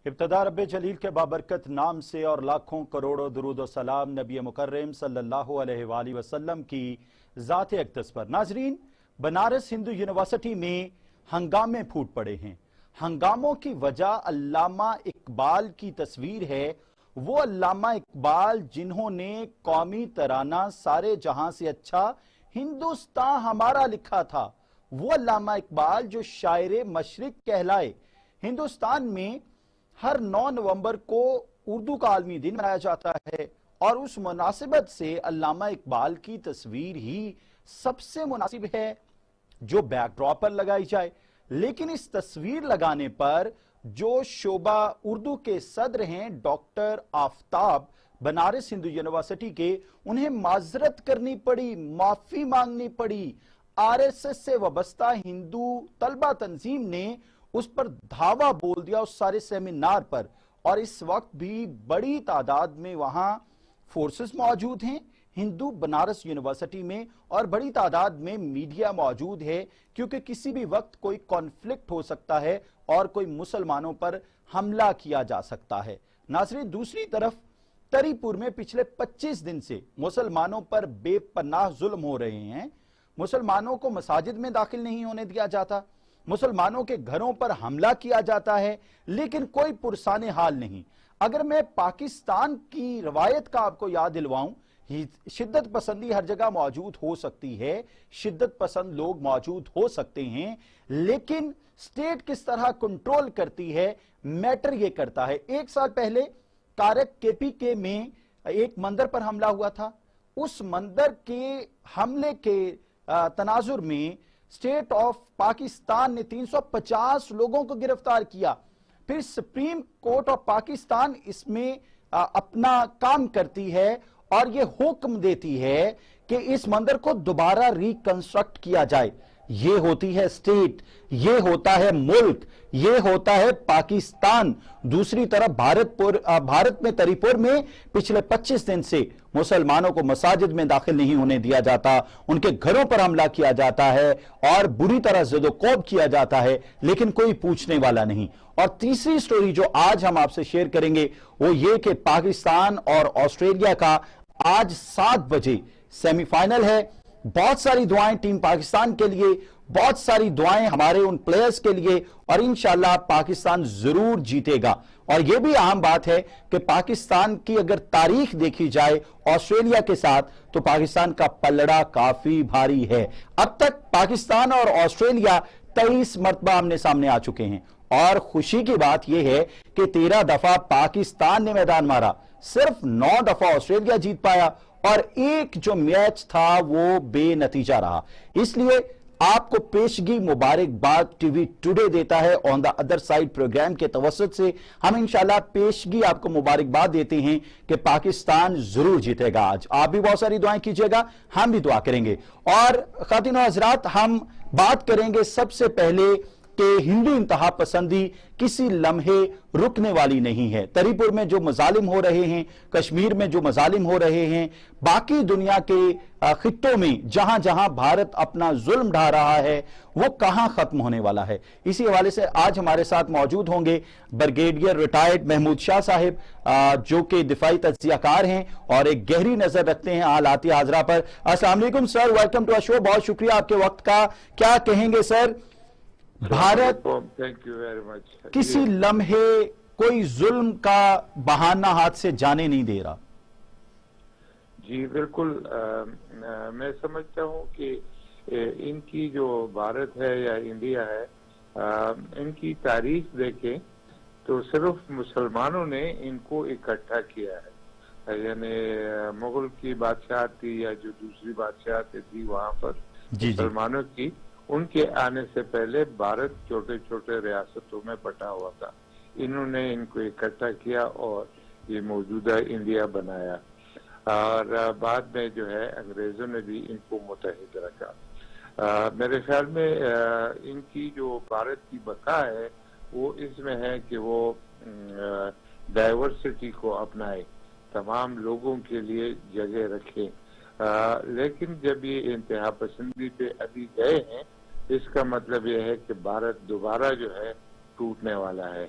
ابتدا رب जलील के बाबरकत नाम से और लाखों करोड़ों दुरूद और सलाम नबी मुकर्रम सल्लल्लाहु अलैहि वसल्लम की ज़ात अक़दस पर। नाजरीन, बनारस हिंदू यूनिवर्सिटी में हंगामे फूट पड़े हैं। हंगामों की वजह अल्लामा इकबाल की तस्वीर है। वो अल्लामा इकबाल जिन्होंने कौमी तराना सारे जहां से अच्छा हिंदुस्तान हमारा लिखा था, वो अल्लामा इकबाल जो शायर मशरिक कहलाए। हिंदुस्तान में हर 9 नवंबर को उर्दू का आलमी दिन मनाया जाता है और उस मुनासिबत से अल्लामा इकबाल की तस्वीर ही सबसे मुनासिब है जो बैकड्रॉप पर लगाई जाए। लेकिन इस तस्वीर लगाने पर जो शोबा उर्दू के सदर हैं डॉक्टर आफताब बनारस हिंदू यूनिवर्सिटी के, उन्हें माजरत करनी पड़ी, माफी मांगनी पड़ी। आरएसएस से वाबस्ता हिंदू तलबा तंजीम ने उस पर धावा बोल दिया उस सारे सेमिनार पर, और इस वक्त भी बड़ी तादाद में वहां फोर्सेस मौजूद हैं हिंदू बनारस यूनिवर्सिटी में, और बड़ी तादाद में मीडिया मौजूद है, क्योंकि किसी भी वक्त कोई कॉन्फ्लिक्ट हो सकता है और कोई मुसलमानों पर हमला किया जा सकता है। नाज़रीन, दूसरी तरफ तरीपुर में पिछले 25 दिन से मुसलमानों पर बेपनाह जुल्म हो रहे हैं। मुसलमानों को मसाजिद में दाखिल नहीं होने दिया जाता, मुसलमानों के घरों पर हमला किया जाता है, लेकिन कोई पुरसाने हाल नहीं। अगर मैं पाकिस्तान की रवायत का आपको याद दिलवाऊं, शिद्दत पसंदी हर जगह मौजूद हो सकती है, शिद्दत पसंद लोग मौजूद हो सकते हैं, लेकिन स्टेट किस तरह कंट्रोल करती है मैटर ये करता है। 1 साल पहले कारक केपीके में एक मंदिर पर हमला हुआ था। उस मंदिर के हमले के तनाजुर में स्टेट ऑफ पाकिस्तान ने 350 लोगों को गिरफ्तार किया। फिर सुप्रीम कोर्ट ऑफ पाकिस्तान इसमें अपना काम करती है और ये हुक्म देती है कि इस मंदिर को दोबारा रिकंस्ट्रक्ट किया जाए। ये होती है स्टेट, ये होता है मुल्क, ये होता है पाकिस्तान। दूसरी तरफ भारत में तरीपुर में पिछले 25 दिन से मुसलमानों को मसाजिद में दाखिल नहीं होने दिया जाता, उनके घरों पर हमला किया जाता है और बुरी तरह ज़दोकोब किया जाता है, लेकिन कोई पूछने वाला नहीं। और तीसरी स्टोरी जो आज हम आपसे शेयर करेंगे वो ये कि पाकिस्तान और ऑस्ट्रेलिया का आज 7 बजे सेमीफाइनल है। बहुत सारी दुआएं टीम पाकिस्तान के लिए, बहुत सारी दुआएं हमारे उन प्लेयर्स के लिए, और इंशाल्लाह पाकिस्तान जरूर जीतेगा। और यह भी अहम बात है कि पाकिस्तान की अगर तारीख देखी जाए ऑस्ट्रेलिया के साथ, तो पाकिस्तान का पलड़ा काफी भारी है। अब तक पाकिस्तान और ऑस्ट्रेलिया 23 मरतबा आमने सामने आ चुके हैं, और खुशी की बात यह है कि 13 दफा पाकिस्तान ने मैदान मारा, सिर्फ 9 दफा ऑस्ट्रेलिया जीत पाया, और एक जो मैच था वो बेनतीजा रहा। इसलिए आपको पेशगी मुबारकबाद टीवी टुडे देता है on the other side programme के तवसत से। हम इंशाल्लाह पेशगी आपको मुबारकबाद देते हैं कि पाकिस्तान जरूर जीतेगा। आज आप भी बहुत सारी दुआएं कीजिएगा, हम भी दुआ करेंगे। और खातिन और हज़रात, हम बात करेंगे सबसे पहले कि हिंदू इंतहा पसंदी किसी लम्हे रुकने वाली नहीं है। तरीपुर में जो मजालिम हो रहे हैं, कश्मीर में जो मजालिम हो रहे हैं, बाकी दुनिया के खित्तों में जहां जहां भारत अपना जुल्म ढा रहा है, वो कहां खत्म होने वाला है। इसी हवाले से आज हमारे साथ मौजूद होंगे ब्रिगेडियर रिटायर्ड महमूद शाह साहिब, जो कि दिफाई तज्जियाकार हैं और एक गहरी नजर रखते हैं हालात हाजरा पर। अस्सलाम वालेकुम sir, welcome to a show. बहुत शुक्रिया आपके वक्त का। क्या कहेंगे sir, Bharat thank you very much किसी लम्हे कोई जुल्म का बहाना हाथ से जाने नहीं दे रहा। जी बिल्कुल, मैं समझता हूँ कि इनकी जो भारत है या इंडिया है, इनकी तारीख देखें तो सिर्फ मुसलमानों ने इनको इकट्ठा किया है। यानी मुगल की बादशाह थी या जो दूसरी बादशाह थी वहां पर मुसलमानों की, उनके आने से पहले भारत छोटे छोटे रियासतों में बटा हुआ था। इन्होंने इनको इकट्ठा किया और ये मौजूदा इंडिया बनाया, और बाद में जो है अंग्रेजों ने भी इनको मुत्तहिद रखा। मेरे ख्याल में इनकी जो भारत की बका है वो इसमें है कि वो डाइवर्सिटी को अपनाए, तमाम लोगों के लिए जगह रखें। लेकिन जब ये इंतहा पसंदी पे अभी गए हैं, इसका मतलब यह है कि भारत दोबारा जो है टूटने वाला है।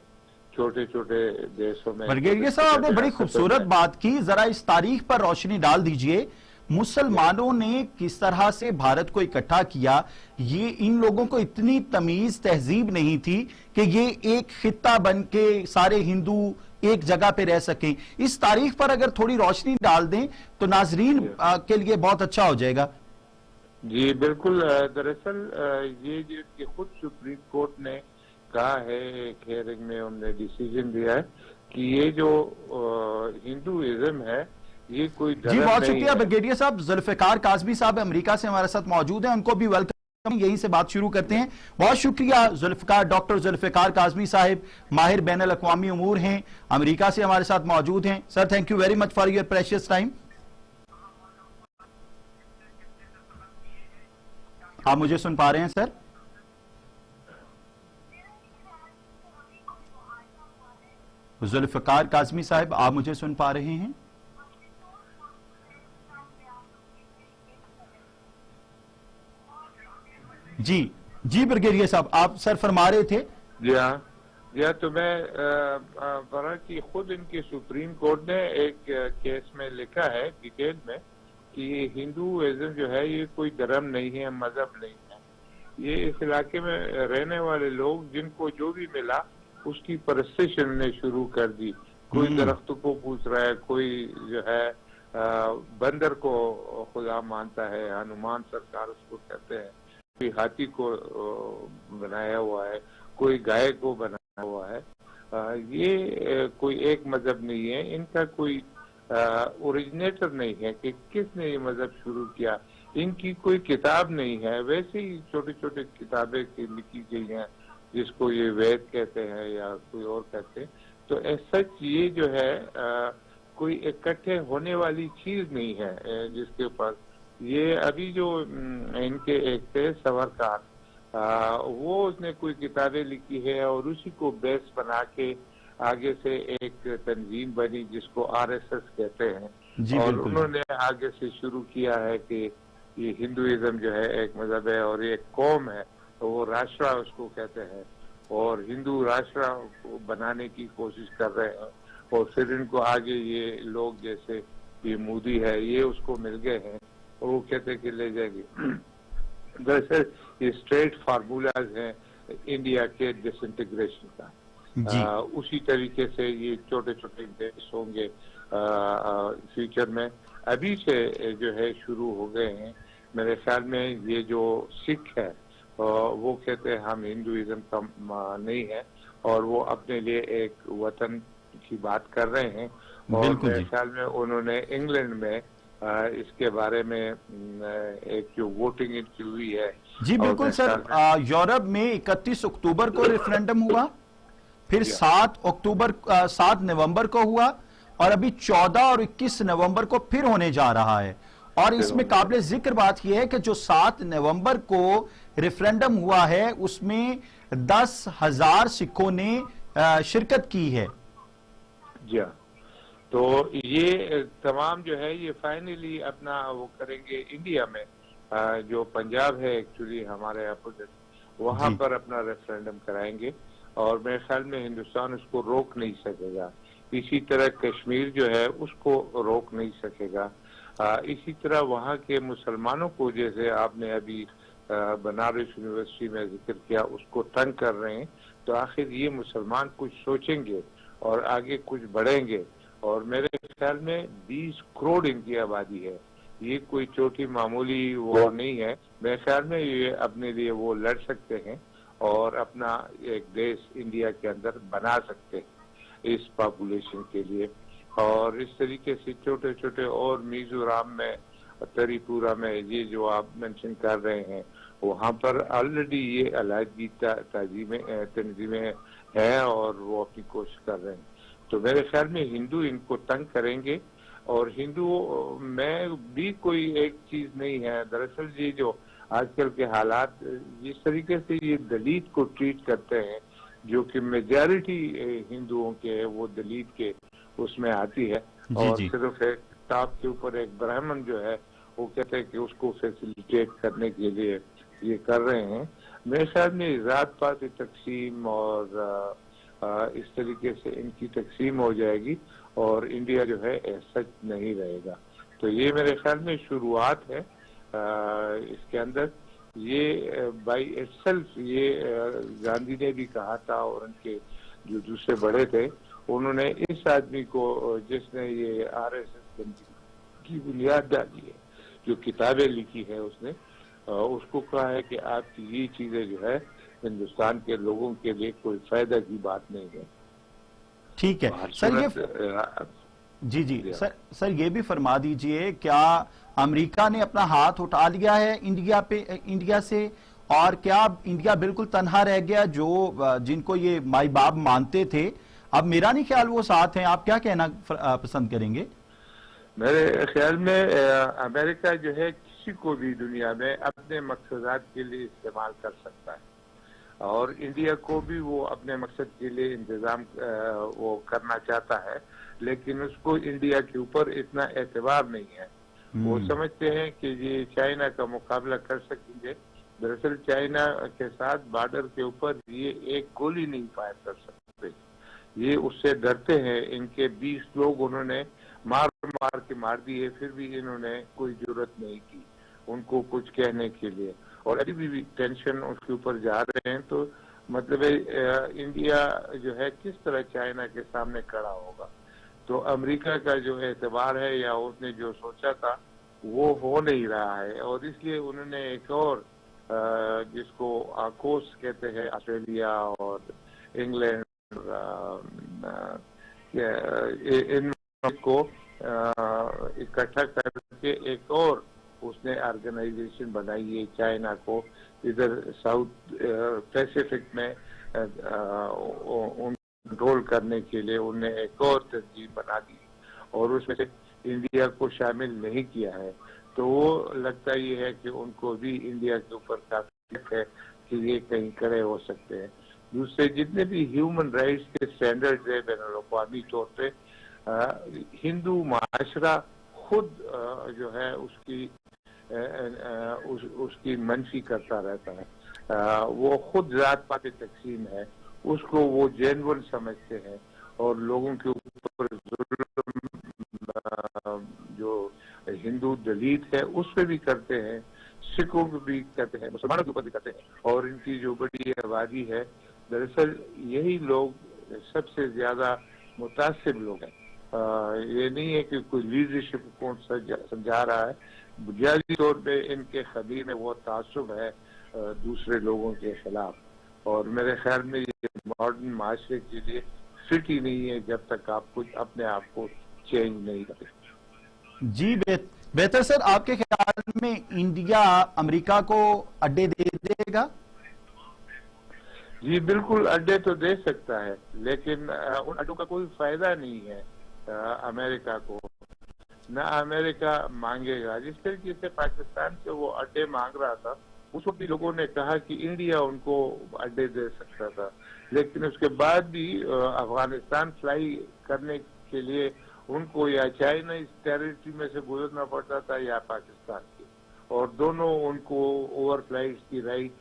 چھوٹے چھوٹے دیشوں میں برگیڈیئر صاحب آپ نے بڑی خوبصورت بات کی، ذرا اس تاریخ پر روشنی ڈال دیجئے، مسلمانوں نے کس طرح سے بھارت کو اکٹھا کیا؟ یہ ان لوگوں کو اتنی تمیز تہذیب نہیں تھی کہ یہ ایک خطہ بن کے سارے ہندو ایک جگہ پہ رہ سکیں۔ اس تاریخ پر اگر تھوڑی روشنی ڈال دیں تو ناظرین کے لیے بہت اچھا ہو جائے گا۔ جی بالکل، دراصل یہ جو کہ خود سپریم کورٹ نے کہا ہے، ایک ہیئرنگ میں انہوں نے ڈیسیجن دیا ہے کہ یہ جو ہندوازم ہے یہ کوئی جی دھرم بہت نہیں شکریہ ہے۔ برگیڈیئر صاحب۔ ذوالفقار کاظمی صاحب امریکہ سے ہمارے ساتھ موجود ہیں، ان کو بھی ویلکم، یہیں سے بات شروع کرتے ہیں۔ بہت شکریہ ڈاکٹر ذوالفقار کاظمی صاحب، ماہر بین الاقوامی امور ہیں، امریکہ سے ہمارے ساتھ موجود ہیں۔ Sir thank you very much for your precious time. آپ مجھے سن پا رہے ہیں سر؟ ذوالفقار کاظمی صاحب آپ مجھے سن پا رہے ہیں؟ جی برگیڈیئر صاحب آپ سر فرما رہے تھے۔ جی ہاں تو میں پڑھا کہ خود ان کی سپریم کورٹ نے ایک کیس میں لکھا ہے ڈیٹیل میں کہ یہ ہندوازم جو ہے یہ کوئی دھرم نہیں ہے، مذہب نہیں ہے، یہ اس علاقے میں رہنے والے لوگ جن کو جو بھی ملا اس کی پرستش انہوں نے شروع کر دی۔ کوئی درختوں کو پوچھ رہا ہے، کوئی جو ہے بندر کو خدا مانتا ہے، ہنومان سرکار اس کو کہتے ہیں، کوئی ہاتھی کو بنایا ہوا ہے، کوئی گائے کو بنایا ہوا ہے۔ یہ کوئی ایک مذہب نہیں ہے، ان کا کوئی اوریجنیٹر نہیں ہے کہ کس نے یہ مذہب شروع کیا، ان کی کوئی کتاب نہیں ہے، ویسے ہی چھوٹی چھوٹی کتابیں لکھی گئی ہیں جس کو یہ وید کہتے ہیں یا کوئی اور کہتے ہیں۔ تو سچ یہ جو ہے کوئی اکٹھے ہونے والی چیز نہیں ہے جس کے اوپر یہ ابھی جو ان کے ایک تھے سورکار، وہ اس نے کوئی کتابیں لکھی ہے اور اسی کو بیس بنا کے آگے سے ایک تنظیم بنی جس کو RSS کہتے ہیں، اور انہوں نے آگے سے شروع کیا ہے کہ یہ ہندوازم جو ہے ایک مذہب ہے اور ایک قوم ہے، وہ راشٹرا اس کو کہتے ہیں، اور ہندو راشٹرا کو بنانے کی کوشش کر رہے ہیں، اور پھر ان کو آگے یہ لوگ جیسے یہ مودی ہے یہ اس کو مل گئے ہیں اور وہ کہتے ہیں کہ لے جائیں گے۔ دراصل یہ اسٹریٹ فارمولاز ہیں انڈیا کے ڈس انٹیگریشن کا، اسی طریقے سے یہ چھوٹے چھوٹے دیش ہوں گے فیوچر میں، ابھی سے جو ہے شروع ہو گئے ہیں۔ میرے خیال میں یہ جو سکھ ہے وہ کہتے ہیں ہم ہندوازم کا نہیں ہے، اور وہ اپنے لیے ایک وطن کی بات کر رہے ہیں، اور میرے خیال میں انہوں نے انگلینڈ میں اس کے بارے میں ایک جو ووٹنگ ان کی ہوئی ہے۔ جی بالکل سر، یورپ میں 31 اکتوبر کو ریفرینڈم ہوا، پھر 7 نومبر کو ہوا، اور ابھی 14 اور 21 نومبر کو پھر ہونے جا رہا ہے۔ اور اس میں قابل ذکر بات یہ ہے کہ جو 7 نومبر کو ریفرینڈم ہوا ہے اس میں 10,000 سکھوں نے شرکت کی ہے۔ جی ہاں، تو یہ تمام جو ہے یہ فائنلی اپنا وہ کریں گے انڈیا میں، جو پنجاب ہے ایکچولی ہمارے اپوزٹ، وہاں پر اپنا ریفرینڈم کرائیں گے، اور میرے خیال میں ہندوستان اس کو روک نہیں سکے گا۔ اسی طرح کشمیر جو ہے اس کو روک نہیں سکے گا۔ اسی طرح وہاں کے مسلمانوں کو، جیسے آپ نے ابھی بنارس یونیورسٹی میں ذکر کیا، اس کو تنگ کر رہے ہیں، تو آخر یہ مسلمان کچھ سوچیں گے اور آگے کچھ بڑھیں گے، اور میرے خیال میں 20 کروڑ ان کی آبادی ہے، یہ کوئی چھوٹی معمولی وہ نہیں ہے۔ میرے خیال میں یہ اپنے لیے وہ لڑ سکتے ہیں اور اپنا ایک دیش انڈیا کے اندر بنا سکتے ہیں اس پاپولیشن کے لیے، اور اس طریقے سے چھوٹے چھوٹے اور میزورام میں، تری پورا میں، یہ جو آپ مینشن کر رہے ہیں، وہاں پر آلریڈی یہ علیحدگی تنظیمیں ہیں اور وہ اپنی کوشش کر رہے ہیں۔ تو میرے خیال میں ہندو ان کو تنگ کریں گے، اور ہندو میں بھی کوئی ایک چیز نہیں ہے۔ دراصل یہ جو آج کل کے حالات جس طریقے سے یہ دلت کو ٹریٹ کرتے ہیں، جو کہ میجارٹی ہندوؤں کے وہ دلت کے اس میں آتی ہے، اور صرف ایک ٹاپ کے اوپر ایک برہمن جو ہے وہ کہتے ہیں کہ اس کو فیسیلیٹیٹ کرنے کے لیے یہ کر رہے ہیں۔ میرے خیال میں ذات پات تقسیم اور اس طریقے سے ان کی تقسیم ہو جائے گی اور انڈیا جو ہے سچ نہیں رہے گا. تو یہ میرے خیال میں شروعات ہے. اس کے اندر یہ بائی اٹ سیلف یہ گاندھی نے بھی کہا تھا اور ان کے جو دوسرے بڑے تھے انہوں نے اس آدمی کو جس نے یہ RSS کی بنیاد ڈالی ہے جو کتابیں لکھی ہے اس نے اس کو کہا ہے کہ آپ کی یہ چیزیں جو ہے ہندوستان کے لوگوں کے لیے کوئی فائدہ کی بات نہیں ہے. ٹھیک ہے سر. جی سر یہ بھی فرما دیجئے کیا امریکہ نے اپنا ہاتھ اٹھا لیا ہے انڈیا سے اور کیا انڈیا بالکل تنہا رہ گیا جو جن کو یہ مائی باپ مانتے تھے اب میرا نہیں خیال وہ ساتھ ہیں. آپ کیا کہنا پسند کریں گے؟ میرے خیال میں امریکہ جو ہے کسی کو بھی دنیا میں اپنے مقصدات کے لیے استعمال کر سکتا ہے اور انڈیا کو بھی وہ اپنے مقصد کے لیے انتظام وہ کرنا چاہتا ہے لیکن اس کو انڈیا کے اوپر اتنا اعتبار نہیں ہے. وہ سمجھتے ہیں کہ یہ چائنا کا مقابلہ کر سکیں گے. دراصل چائنا کے ساتھ بارڈر کے اوپر یہ ایک گولی نہیں فائر کر سکتے. یہ اس سے ڈرتے ہیں. ان کے 20 لوگ انہوں نے مار کے مار دیے پھر بھی انہوں نے کوئی ضرورت نہیں کی ان کو کچھ کہنے کے لیے اور ابھی بھی ٹینشن اس کے اوپر جا رہے ہیں. تو مطلب انڈیا جو ہے کس طرح چائنا کے سامنے کھڑا ہوگا. تو امریکہ کا جو اعتبار ہے یا اس نے جو سوچا تھا وہ ہو نہیں رہا ہے اور اس لیے انہوں نے ایک اور جس کو آکوس کہتے ہیں آسٹریلیا اور انگلینڈ ان کو اکٹھا کر کے ایک اور اس نے آرگنائزیشن بنائی ہے چائنا کو ادھر ساؤتھ پیسیفک میں کنٹرول کرنے کے لیے انہوں نے ایک اور تنظیم بنا دی اور اس میں سے انڈیا کو شامل نہیں کیا ہے. تو وہ لگتا یہ ہے کہ ان کو بھی انڈیا کے اوپر کافی ہے کہ یہ کہیں کھڑے ہو سکتے ہیں. دوسرے جتنے بھی ہیومن رائٹس کے سٹینڈرڈ ہے بین الاقوامی طور پہ ہندو معاشرہ خود جو ہے اس کی منفی کرتا رہتا ہے. وہ خود ذات پات تقسیم ہے اس کو وہ جینون سمجھتے ہیں اور لوگوں کے اوپر ظلم جو ہندو دلت ہے اس پہ بھی کرتے ہیں سکھوں پہ بھی کرتے ہیں مسلمانوں کے اوپر بھی کرتے ہیں اور ان کی جو بڑی آبادی ہے دراصل یہی لوگ سب سے زیادہ متاثر لوگ ہیں. یہ نہیں ہے کہ کوئی لیڈرشپ کو سمجھا رہا ہے. بنیادی طور پہ ان کے خبیر میں وہ تعصب ہے دوسرے لوگوں کے خلاف اور میرے خیال میں یہ ماڈرن معاشرے کے لیے فٹ ہی نہیں ہے جب تک آپ کچھ اپنے آپ کو چینج نہیں کریں. جی بہتر سر. آپ کے خیال میں انڈیا امریکہ کو اڈے دے دے گا؟ جی بالکل اڈے تو دے سکتا ہے لیکن ان اڈوں کا کوئی فائدہ نہیں ہے امریکہ کو. نہ امریکہ مانگے گا. جس طریقے سے پاکستان سے وہ اڈے مانگ رہا تھا اس وقت بھی لوگوں نے کہا کہ انڈیا ان کو اڈے دے سکتا تھا لیکن اس کے بعد بھی افغانستان فلائی کرنے کے لیے ان کو یا چائنا اس ٹیریٹری میں سے گزرنا پڑتا تھا یا پاکستان کی اور دونوں ان کو اوور فلائٹس کی رائٹ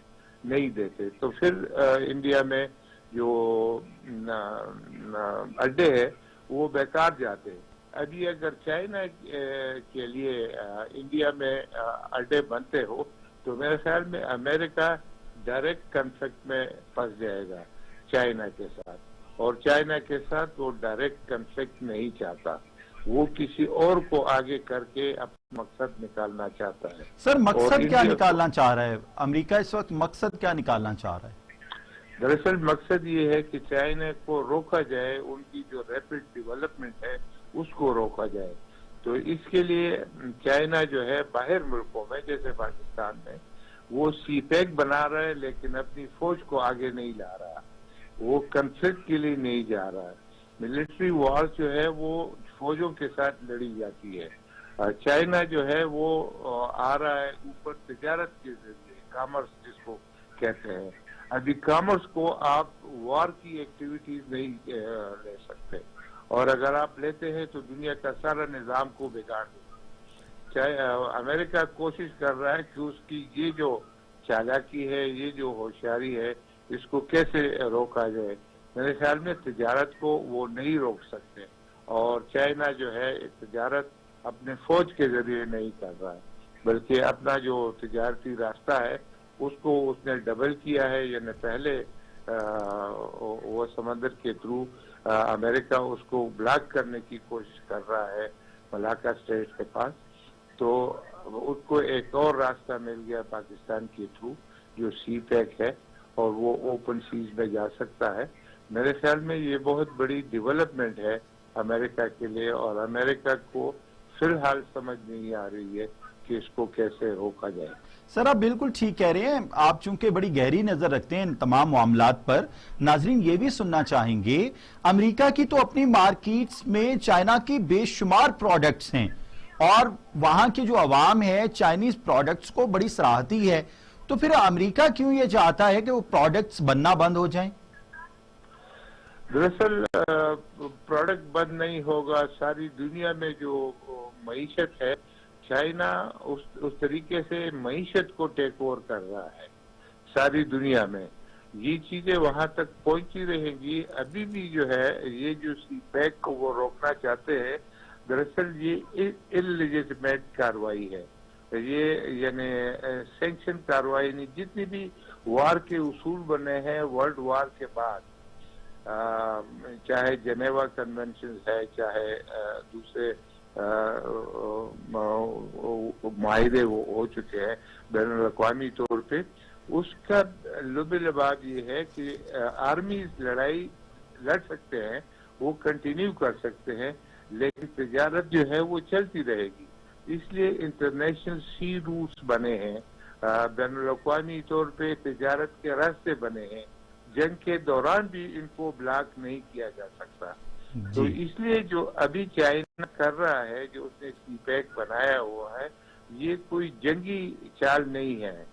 نہیں دیتے. تو پھر انڈیا میں جو اڈے ہیں وہ بیکار جاتے ہیں. ابھی اگر چائنا کے لیے انڈیا میں اڈے بنتے ہو تو میرے خیال میں امریکہ ڈائریکٹ کنفلکٹ میں پھنس جائے گا چائنا کے ساتھ اور چائنا کے ساتھ وہ ڈائریکٹ کنفلکٹ نہیں چاہتا. وہ کسی اور کو آگے کر کے اپنا مقصد نکالنا چاہتا ہے. سر مقصد کیا نکالنا چاہ رہا ہے امریکہ اس وقت؟ مقصد کیا نکالنا چاہ رہا ہے؟ دراصل مقصد یہ ہے کہ چائنا کو روکا جائے ان کی جو ریپڈ ڈیولپمنٹ ہے اس کو روکا جائے. تو اس کے لیے چائنا جو ہے باہر ملکوں میں جیسے پاکستان میں وہ سی پیک بنا رہا ہے لیکن اپنی فوج کو آگے نہیں لا رہا. وہ کنفلکٹ کے لیے نہیں جا رہا ہے. ملٹری وار جو ہے وہ فوجوں کے ساتھ لڑی جاتی ہے. چائنا جو ہے وہ آ رہا ہے اوپر تجارت کے ذریعے کامرس جس کو کہتے ہیں. ابھی کامرس کو آپ وار کی ایکٹیویٹیز نہیں لے سکتے اور اگر آپ لیتے ہیں تو دنیا کا سارا نظام کو بگاڑ دیں. امریکہ کوشش کر رہا ہے کہ اس کی یہ جو چالاکی ہے یہ جو ہوشیاری ہے اس کو کیسے روکا جائے. میرے خیال میں تجارت کو وہ نہیں روک سکتے، اور چائنا جو ہے تجارت اپنے فوج کے ذریعے نہیں کر رہا ہے، بلکہ اپنا جو تجارتی راستہ ہے اس کو اس نے ڈبل کیا ہے، یعنی پہلے وہ سمندر کے تھرو امریکہ اس کو بلاک کرنے کی کوشش کر رہا ہے ملاکا اسٹریٹ کے پاس، تو اس کو ایک اور راستہ مل گیا پاکستان کے تھرو جو سی پیک ہے، اور وہ اوپن سیز میں جا سکتا ہے۔ میرے خیال میں یہ بہت بڑی ڈیولپمنٹ ہے امریکہ کے لیے، اور امریکہ کو فی الحال سمجھ نہیں آ رہی ہے کہ اس کو کیسے روکا جائے۔ سر آپ بالکل ٹھیک کہہ رہے ہیں، آپ چونکہ بڑی گہری نظر رکھتے ہیں ان تمام معاملات پر، ناظرین یہ بھی سننا چاہیں گے امریکہ کی تو اپنی مارکیٹس میں چائنا کی بے شمار پروڈکٹس ہیں، اور وہاں کی جو عوام ہے چائنیز پروڈکٹس کو بڑی سراہتی ہے، تو پھر امریکہ کیوں یہ چاہتا ہے کہ وہ پروڈکٹس بننا بند ہو جائیں؟ دراصل پروڈکٹ بند نہیں ہوگا، ساری دنیا میں جو معیشت ہے چائنا اس طریقے سے معیشت کو ٹیک اوور کر رہا ہے ساری دنیا میں، یہ چیزیں وہاں تک پہنچی رہیں گی۔ ابھی بھی جو ہے یہ جو سی پیک کو وہ روکنا چاہتے ہیں، دراصل یہ انلیجٹمیٹ کاروائی ہے، یہ یعنی سینکشن کاروائی نہیں۔ جتنی بھی وار کے اصول بنے ہیں ورلڈ وار کے بعد، چاہے جنیوا کنونشن ہے، چاہے دوسرے معاہدے ہو چکے ہیں بین الاقوامی طور پہ، اس کا لب لباب یہ ہے کہ آرمیز لڑائی لڑ سکتے ہیں، وہ کنٹینیو کر سکتے ہیں، لیکن تجارت جو ہے وہ چلتی رہے گی۔ اس لیے انٹرنیشنل سی روٹس بنے ہیں، بین الاقوامی طور پہ تجارت کے راستے بنے ہیں، جنگ کے دوران بھی ان کو بلاک نہیں کیا جا سکتا۔ تو اس لیے جو ابھی چائنا کر رہا ہے، جو اس نے سی پیک بنایا ہوا ہے، یہ کوئی جنگی چال نہیں ہے،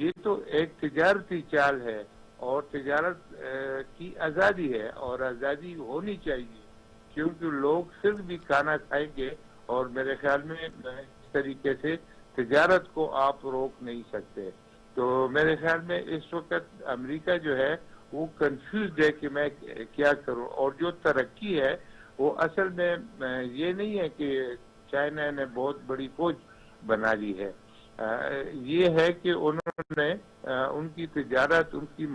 یہ تو ایک تجارتی چال ہے، اور تجارت کی آزادی ہے، اور آزادی ہونی چاہیے، کیونکہ لوگ صرف بھی کھانا کھائیں گے، اور میرے خیال میں اس طریقے سے تجارت کو آپ روک نہیں سکتے۔ تو میرے خیال میں اس وقت امریکہ جو ہے وہ کنفیوزڈ ہے کہ میں کیا کروں، اور جو ترقی ہے وہ اصل میں یہ نہیں ہے کہ چائنا نے بہت بڑی فوج بنا لی ہے، یہ ہے کہ انہوں نے ان کی تجارت، ان کی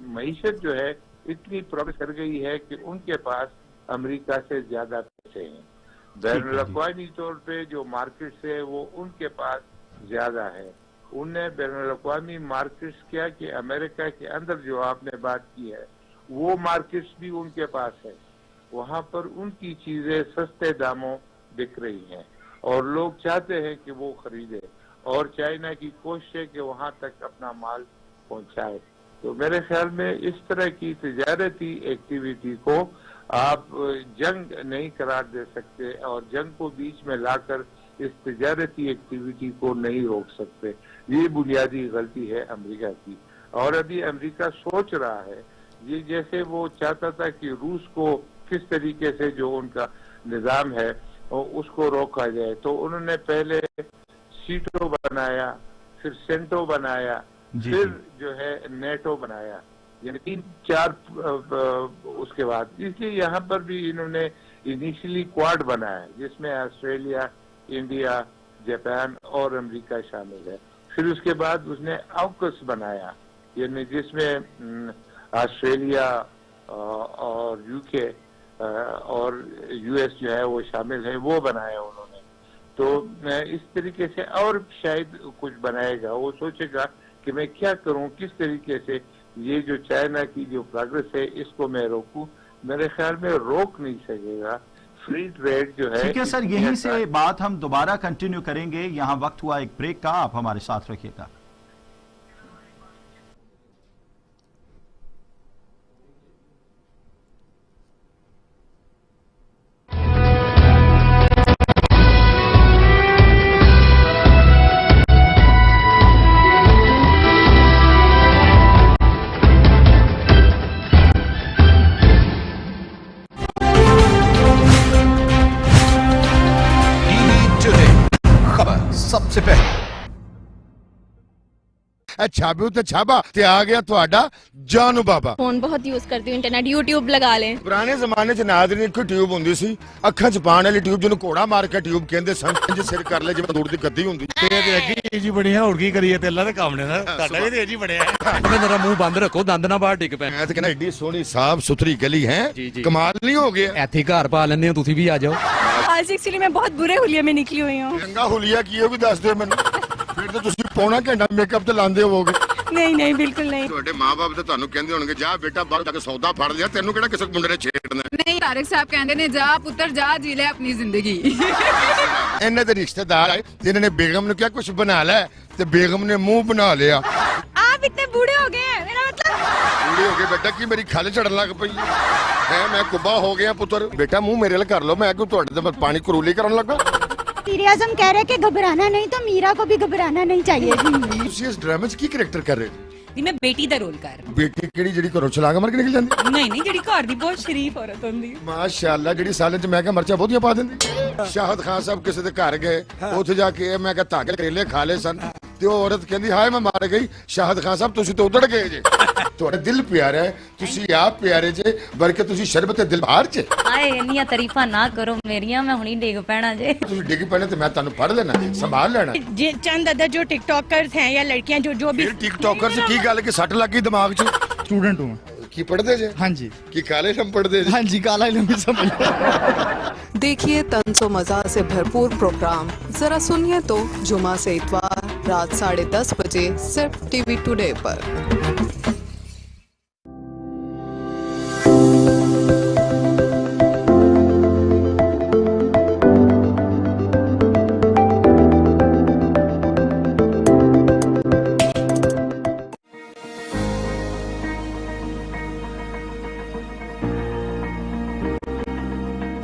معیشت جو ہے اتنی پروگریس کر گئی ہے کہ ان کے پاس امریکہ سے زیادہ پیسے ہیں، بین الاقوامی طور پہ جو مارکیٹس ہے وہ ان کے پاس زیادہ ہے۔ انہوں نے بین الاقوامی مارکیٹس کیا کہ امریکہ کے اندر جو آپ نے بات کی ہے وہ مارکیٹس بھی ان کے پاس ہے، وہاں پر ان کی چیزیں سستے داموں بک رہی ہیں، اور لوگ چاہتے ہیں کہ وہ خریدے، اور چائنا کی کوشش ہے کہ وہاں تک اپنا مال پہنچائے۔ تو میرے خیال میں اس طرح کی تجارتی ایکٹیویٹی کو آپ جنگ نہیں قرار دے سکتے، اور جنگ کو بیچ میں لا کر اس تجارتی ایکٹیویٹی کو نہیں روک سکتے۔ یہ بنیادی غلطی ہے امریکہ کی، اور ابھی امریکہ سوچ رہا ہے، یہ جیسے وہ چاہتا تھا کہ روس کو کس طریقے سے جو ان کا نظام ہے اس کو روکا جائے، تو انہوں نے پہلے سیٹو بنایا، پھر سینٹو بنایا، پھر جو ہے نیٹو بنایا، یعنی 3-4 اس کے بعد، اس لیے یہاں پر بھی انہوں نے انیشلی کوارڈ بنایا جس میں آسٹریلیا، انڈیا، جاپان اور امریکہ شامل ہے۔ پھر اس کے بعد اس نے آکس بنایا، یعنی جس میں آسٹریلیا اور یو کے اور یو ایس جو ہے وہ شامل ہے، وہ بنایا انہوں نے۔ تو اس طریقے سے اور شاید کچھ بنائے گا، وہ سوچے گا کہ میں کیا کروں، کس طریقے سے یہ جو چائنا کی جو پروگریس ہے اس کو میں روکوں۔ میرے خیال میں روک نہیں سکے گا، فری ٹریڈ جو ہے۔ ٹھیک ہے سر، یہیں سے بات ہم دوبارہ کنٹینیو کریں گے، یہاں وقت ہوا ایک بریک کا، آپ ہمارے ساتھ رکھیے گا۔ سب سے پہلے ਇਹ ਛਾਬਿਓ ਤੇ ਛਾਬਾ ਤੇ ਆ ਗਿਆ ਤੁਹਾਡਾ ਜਾਨੂ ਬਾਬਾ। फोन बहुत यूज करती हूँ, इंटरनेट यूट्यूब लगा लें। ਪੁਰਾਣੇ ਜ਼ਮਾਨੇ 'ਚ ਨਾਜ਼ਰੀਨ ਇੱਕ ਟਿਊਬ ਹੁੰਦੀ ਸੀ, ਅੱਖਾਂ 'ਚ ਪਾਣ ਵਾਲੀ ਟਿਊਬ, ਜਿਹਨੂੰ ਘੋੜਾ ਮਾਰ ਕੇ ਟਿਊਬ ਕਹਿੰਦੇ ਸਨ, ਜੇ ਸਿਰ ਕਰ ਲੈ ਜਿਵੇਂ ਦੂਰ ਦੀ ਗੱਦੀ ਹੁੰਦੀ। ਤੇ ਅੱਗੇ ਜੀ ਬਣੀ ਹੈ, ਹੋਰ ਕੀ ਕਰੀਏ, ਤੇ ਅੱਲਾ ਦੇ ਕੰਮ ਨੇ ਨਾ, ਤੁਹਾਡਾ ਵੀ ਤੇ ਜੀ ਬਣਿਆ ਹੈ। ਮੇਰਾ ਮੂੰਹ ਬੰਦ ਰੱਖੋ, ਦੰਦ ਨਾ ਬਾਹਰ ਡਿੱਗ ਪੈ। ਮੈਂ ਤਾਂ ਕਹਿੰਦਾ ਏਡੀ ਸੋਹਣੀ ਸਾਫ਼ ਸੁਥਰੀ ਗਲੀ ਹੈ, ਕਮਾਲ ਨਹੀਂ ਹੋ ਗਿਆ। ਇੱਥੇ ਘਰ ਪਾ ਲੈਂਦੇ ਹੋ, ਤੁਸੀਂ ਵੀ ਆ ਜਾਓ। आज एक्चुअली मैं बहुत बुरे हुलिये में निकली हुई हूँ। ਚੰਗਾ ਹੁਲੀਆ ਕੀ ਉਹ ਵੀ ਦੱਸ ਦਿਓ ਮੈਨੂੰ, ਫਿਰ ਤਾਂ ਤੁਸੀਂ ਪੌਣਾ ਘੰਟਾ ਮੇਕਅਪ ਤੇ ਲਾਉਂਦੇ ਹੋਵੋਗੇ। नहीं नहीं बिल्कुल नहीं। ਤੁਹਾਡੇ ਮਾਪੇ ਤਾਂ ਤੁਹਾਨੂੰ ਕਹਿੰਦੇ ਹੋਣਗੇ ਜਾ ਬੇਟਾ ਬਾਹਰ ਜਾ ਕੇ ਸੌਦਾ ਫੜ ਲਿਆ, ਤੈਨੂੰ ਕਿਹੜਾ ਕਿਸੇ ਮੁੰਡੇ ਨੇ ਛੇੜਨਾ। ਨਹੀਂ ਤਾਰਿਕ ਸਾਹਿਬ ਕਹਿੰਦੇ ਨੇ ਜਾ ਪੁੱਤਰ ਜਾ ਜੀ ਲੈ ਆਪਣੀ ਜ਼ਿੰਦਗੀ। ਇਹਨਾਂ ਦੇ ਰਿਸ਼ਤੇਦਾਰ ਆਏ ਜਿਨ੍ਹਾਂ ਨੇ ਬੇਗਮ ਨੂੰ ਕਿਹਾ ਕੁਝ ਬਣਾ ਲੈ, ਤੇ ਬੇਗਮ ਨੇ ਮੂੰਹ ਬਣਾ ਲਿਆ। आप इतने बूढ़े हो गए हैं, मेरा मतलब। ਬੁੜੀ ਹੋ ਗਏ ਬੇਟਾ, ਕੀ ਮੇਰੀ ਖੱਲ ਝੜਨ ਲੱਗ ਪਈ ਹੈ? ਮੈਂ ਕੁੱਬਾ ਹੋ ਗਿਆ ਪੁੱਤਰ। ਬੇਟਾ ਮੂੰਹ ਮੇਰੇ ਨਾਲ ਕਰ ਲਓ, ਮੈਂ ਕਿਉਂ ਤੁਹਾਡੇ ਤੇ ਪਾਣੀ ਕਰੂਲੀ ਕਰਨ ਲੱਗਾ। वज़ीर-ए-आज़म कह रहे कि घबराना नहीं, तो मीरा को भी घबराना नहीं चाहिए जी। ਤੁਸੀਂ ਇਸ ਡਰਾਮੇ 'ਚ ਕੀ ਕਰੈਕਟਰ ਕਰ ਰਹੇ ਹੋ? ਜੀ ਮੈਂ ਬੇਟੀ ਦਾ ਰੋਲ ਕਰ ਰਹੀ ਬੇਟੀ ਕਿਹੜੀ, ਜਿਹੜੀ ਘਰੋਂ ਛਲਾਂਗ ਮਾਰ ਕੇ ਨਿਕਲ ਜਾਂਦੀ? ਨਹੀਂ ਜਿਹੜੀ ਘਰ ਦੀ ਬਹੁਤ ਸ਼ਰੀਫ ਔਰਤ ਹੁੰਦੀ ਮਾਸ਼ਾਅੱਲਾ, ਜਿਹੜੀ ਸਾਲੇ 'ਚ ਮੈਂ ਕਿਹਾ ਮਰਚਾ ਬਹੁਤੀਆਂ ਪਾ ਦਿੰਦੀ। ਸ਼ਾਹਦ ਖਾਨ ਸਾਹਿਬ ਕਿਸੇ ਦੇ ਘਰ ਗਏ, ਉੱਥੇ ਜਾ ਕੇ ਮੈਂ ਕਿਹਾ ਧਾਗੇ ਕਰੇਲੇ ਖਾ ਲਏ ਸਨ, ਤੇ ਉਹ ਔਰਤ ਕਹਿੰਦੀ ਹਾਏ ਮੈਂ ਮਾਰ ਗਈ। ਸ਼ਾਹਦ ਖਾਨ ਸਾਹਿਬ ਤੁਸੀਂ ਤਾਂ ਉਧੜ ਗਏ ਜੇ, ਤੁਹਾਡਾ ਦਿਲ ਪਿਆਰਾ ਹੈ, ਤੁਸੀਂ ਆਪ ਪਿਆਰੇ ਜੇ, ਬਲਕਿ ਤੁਸੀਂ ਸ਼ਰਬਤ ਦਿਲ ਬਾਹਰ 'ਚ। ਆਏ ਇੰਨੀਆਂ ਤਾਰੀਫਾਂ ਨਾ ਕਰੋ ਮੇਰੀਆਂ, ਮੈਂ ਹੁਣੀ ਡਿੱਗ ਪੈਣਾ ਜੇ। ਤੁਸੀਂ ਡਿੱਗ ਪੈਣੇ ਤੇ ਮੈਂ ਤੁਹਾਨੂੰ ਫੜ ਲੈਣਾ, ਸੰਭਾਲ ਲੈਣਾ। चंद अदर जो टिकटॉकर्स हैं या लड़कियां जो भी ਫਿਰ ਟਿਕਟੌਕਰ 'ਚ ਕੀ ਗੱਲ ਕਿ ਸੱਟ ਲੱਗੀ ਦਿਮਾਗ 'ਚ? ਸਟੂਡੈਂਟ ਹੂੰ। ਕੀ ਪੜਦੇ ਜੇ? ਹਾਂਜੀ ਕੀ ਕਾਲੇ ਸ਼ਮ ਪੜਦੇ ਜੇ? ਹਾਂਜੀ, ਕਾਲਾ इलम भी समझ। देखिए तंसो मज़ा से भरपूर प्रोग्राम जरा सुनिए तो जुमा से इतवार रात 10:30 बजे सिर्फ टीवी टुडे पर।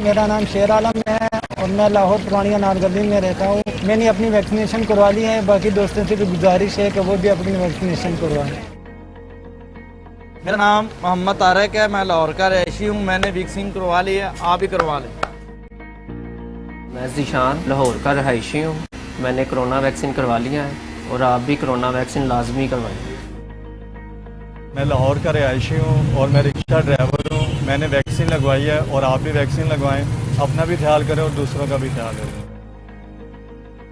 मेरा नाम शेर आलम है और मैं लाहौर पुरानी अनार गली में रहता हूँ। मैंने अपनी वैक्सीनेशन करवा ली है, बाकी दोस्तों से भी गुजारिश है कि वो भी अपनी वैक्सीनेशन करवाएं। मेरा नाम मोहम्मद तारक है, मैं लाहौर का रहायशी हूँ। मैंने वैक्सीन करवा ली है, आप भी करवा लें। मैं ज़ीशान लाहौर का रहायशी हूँ, मैंने कोरोना वैक्सीन करवा लिया है और आप भी कोरोना वैक्सीन लाजमी करवाएं। मैं लाहौर का रहायशी हूँ और मैं रिक्शा ड्राइवर हूँ, मैंने वैक्सीन लगवाई है और आप भी वैक्सीन लगवाएं। अपना भी ख्याल करें और दूसरों का भी ख्याल करें।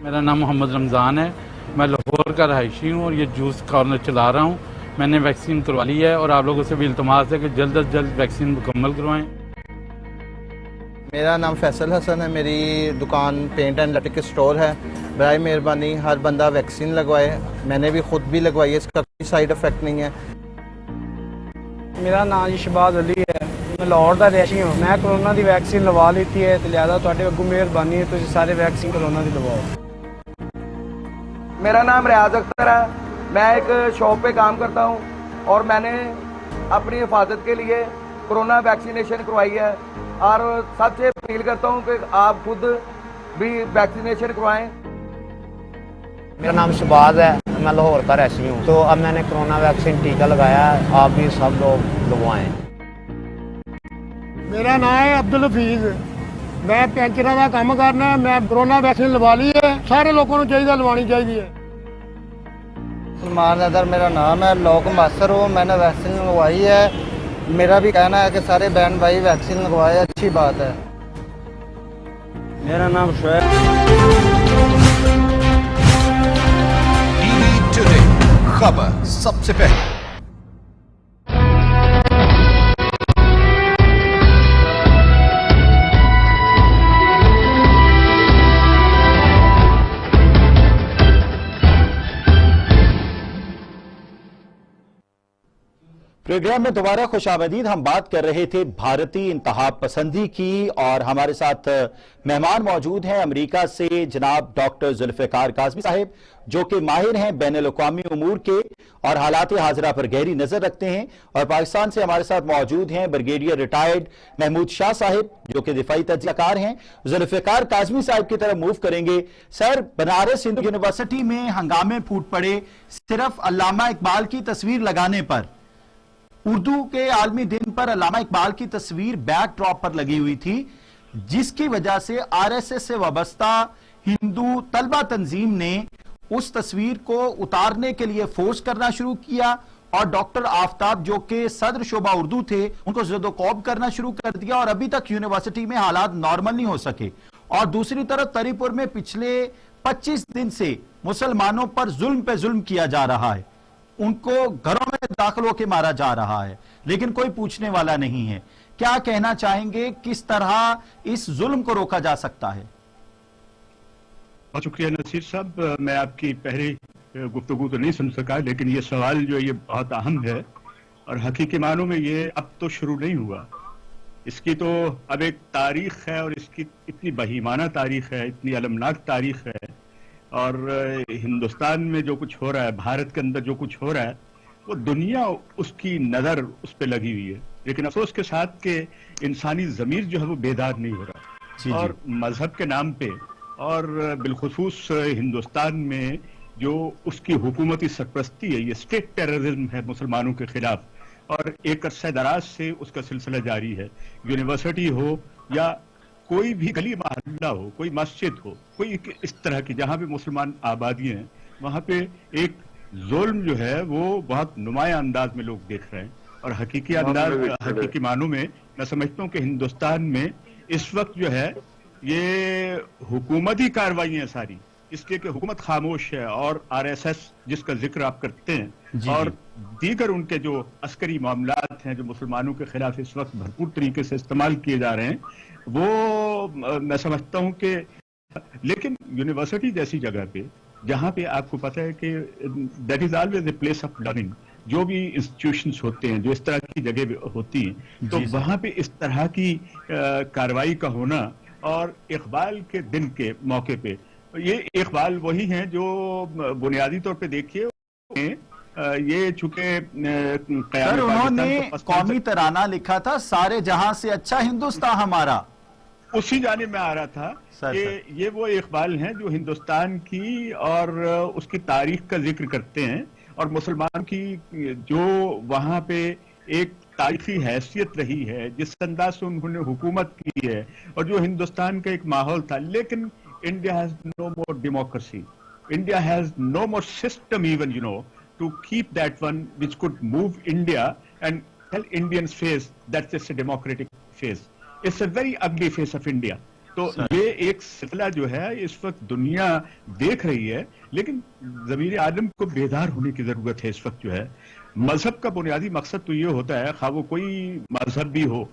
मेरा नाम मोहम्मद रमज़ान है, मैं लाहौर का रहायशी हूँ और ये जूस कॉर्नर चला रहा हूँ। मैंने वैक्सीन करवा ली है और आप लोगों से भी इल्तमास है कि जल्द अज जल्द वैक्सीन मुकम्मल करवाएं। मेरा नाम फैसल हसन है, मेरी दुकान पेंट एंड इलेक्ट्रिक स्टोर है। बराए मेहरबानी हर बंदा वैक्सीन लगवाए, मैंने भी खुद भी लगवाई है, इसका कोई साइड इफ़ेक्ट नहीं है। मेरा नाम शहबाज अली है, मैं लाहौर का रहायशी हूँ। मैं कोरोना की वैक्सीन लवा ली है, तो लिहाजा तुहाडे अगों मेहरबानी है, तुसीं सारे वैक्सीन कोरोना की लवाओ। मेरा नाम रियाज अख्तर है, मैं एक शॉप पे काम करता हूँ और मैंने अपनी हिफाजत के लिए कोरोना वैक्सीनेशन करवाई है और सबसे अपील करता हूँ कि आप खुद भी वैक्सीनेशन करवाएं। मेरा नाम शहबाज है, मैं लाहौर का रहायशी हूँ। तो अब मैंने कोरोना वैक्सीन टीका लगाया है, आप भी सब लोग लगवाएं। मेरा नाम है अब्दुल हफीज, मैं पेंचर का काम करना है। मैं कोरोना वैक्सीन लवा ली है, सारे लोगों को चाहिए लवानी चाहिए है। सलमान अदर मेरा नाम है, लोग मास्टर हूँ, मैंने वैक्सीन लगवाई है। मेरा भी कहना है कि सारे बहन भाई वैक्सीन लगवाए, अच्छी बात है। मेरा नाम शुएब। टीवी टुडे खबर सबसे पहले। प्रोग्राम में दोबारा खुशामदीद। हम बात कर रहे थे भारतीय इंतहा पसंदी की और हमारे साथ मेहमान मौजूद हैं अमेरिका से जनाब डॉक्टर जुल्फ़िकार काज़मी साहिब, जो कि माहिर हैं बैनुल अक़वामी उमूर के और हालात हाज़िरा पर गहरी नजर रखते हैं। और पाकिस्तान से हमारे साथ मौजूद हैं ब्रिगेडियर रिटायर्ड महमूद शाह साहिब, जो कि दिफाई तज्ज़ियाकार हैं। जुल्फ़िकार काज़मी साहिब की तरफ मूव करेंगे। सर, बनारस हिंदू यूनिवर्सिटी में हंगामे फूट पड़े सिर्फ अल्लामा इकबाल की तस्वीर लगाने पर। उर्दू के आलमी दिन पर अल्लामा इकबाल की तस्वीर बैकड्रॉप पर लगी हुई थी, जिसकी वजह से आरएसएस से वाबस्ता हिंदू तलबा तंजीम ने उस तस्वीर को उतारने के लिए फोर्स करना शुरू किया और डॉक्टर आफ्ताब जो कि सदर शोबा उर्दू थे उनको ज़द-ओ-कौब करना शुरू कर दिया और अभी तक यूनिवर्सिटी में हालात नॉर्मल नहीं हो सके। और दूसरी तरफ तरीपुर में पिछले 25 दिन से मुसलमानों पर जुल्म पे जुल्म किया जा रहा है, उनको घरों में दाखिल होकर मारा जा रहा है, लेकिन कोई पूछने वाला नहीं है। क्या कहना चाहेंगे, किस तरह इस जुल्म को रोका जा सकता है? बहुत शुक्रिया नसीर साहब, मैं आपकी पहली गुफ्तगू तो नहीं सुन सका, लेकिन ये सवाल जो ये बहुत अहम है और हकीकी मानों में ये अब तो शुरू नहीं हुआ, इसकी तो अब एक तारीख है और इसकी इतनी बहीमाना तारीख है, इतनी अलमनाक तारीख है। और हिंदुस्तान में जो कुछ हो रहा है, भारत के अंदर जो कुछ हो रहा है, वो दुनिया उसकी नज़र उस पर लगी हुई है, लेकिन अफसोस के साथ कि इंसानी ज़मीर जो है वो बेदार नहीं हो रहा। और मजहब के नाम पे और बिलखुसूस हिंदुस्तान में जो उसकी हुकूमती सरपरस्ती है, ये स्टेट टेररिज्म है मुसलमानों के खिलाफ, और एक अरसे दराज से उसका सिलसिला जारी है। यूनिवर्सिटी हो या कोई भी गली मोहल्ला हो, कोई मस्जिद हो, कोई इस तरह की जहाँ पे मुसलमान आबादियाँ हैं, वहाँ पे एक जुल्म जो है वो बहुत नुमाया अंदाज में लोग देख रहे हैं। और हकीकी अंदाज, हकीकी मानों में मैं समझता हूँ कि हिंदुस्तान में इस वक्त जो है ये हुकूमती कार्रवाइयाँ सारी, इसलिए कि हुकूमत खामोश है और RSS जिसका जिक्र आप करते हैं और दीगर उनके जो अस्करी मामलात हैं जो मुसलमानों के खिलाफ इस वक्त भरपूर तरीके से इस्तेमाल किए जा रहे हैं, वो मैं समझता हूँ कि, लेकिन यूनिवर्सिटी जैसी जगह पे जहाँ पे आपको पता है कि that is always a place of learning, जो भी इंस्टीट्यूशंस होते हैं, जो इस तरह की जगह होती हैं, तो वहाँ पे इस तरह की कार्रवाई का होना, और इकबाल के दिन के मौके पे, ये इकबाल वही हैं जो बुनियादी तौर पे देखिए ये चूंकि सर उन्होंने कौमी तराना लिखा था, सारे जहां से अच्छा हिंदुस्तान हमारा, उसी जाने में आ रहा था कि ये वो इकबाल हैं जो हिंदुस्तान की और उसकी तारीख का जिक्र करते हैं, और मुसलमान की जो वहां पे एक तारीखी हैसियत रही है, जिस अंदाज से उन्होंने हुकूमत की है, और जो हिंदुस्तान का एक माहौल था। लेकिन India has no more democracy, India has no more system even to keep that one which could move India and tell Indians face that it's a democratic face. It's a very ugly face of India. तो ये एक सिलसिला जो है इस वक्त दुनिया देख रही है, लेकिन ज़मीर आलम को बेदार होने की जरूरत है। इस वक्त जो है मजहब का बुनियादी मकसद तो ये होता है, खा वो कोई मजहब भी हो,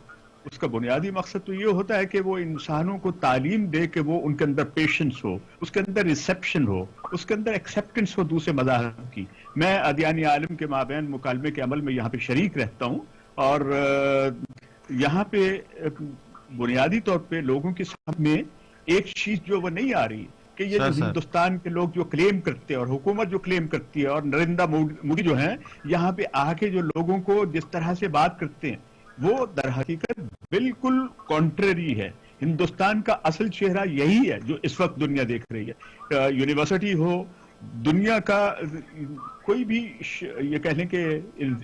उसका बुनियादी मकसद तो ये होता है कि वो इंसानों को तालीम दे कि वो उनके अंदर पेशेंस हो, उसके अंदर रिसेप्शन हो, उसके अंदर एक्सेप्टेंस हो दूसरे मज़ाहब की। मैं अदियानी आलम के माबैन मुकालमे के अमल में यहाँ पे शरीक रहता हूँ, और यहाँ पे बुनियादी तौर पे लोगों के सामने एक चीज जो वो नहीं आ रही कि ये जो हिंदुस्तान के लोग जो क्लेम करते हैं और हुकूमत जो क्लेम करती है और नरेंद्र मोदी जो है यहाँ पे आके जो लोगों को जिस तरह से बात करते हैं, वो दर हकीकत बिल्कुल कॉन्ट्रेरी है। हिंदुस्तान का असल चेहरा यही है जो इस वक्त दुनिया देख रही है। यूनिवर्सिटी हो, दुनिया का कोई भी ये कह लें कि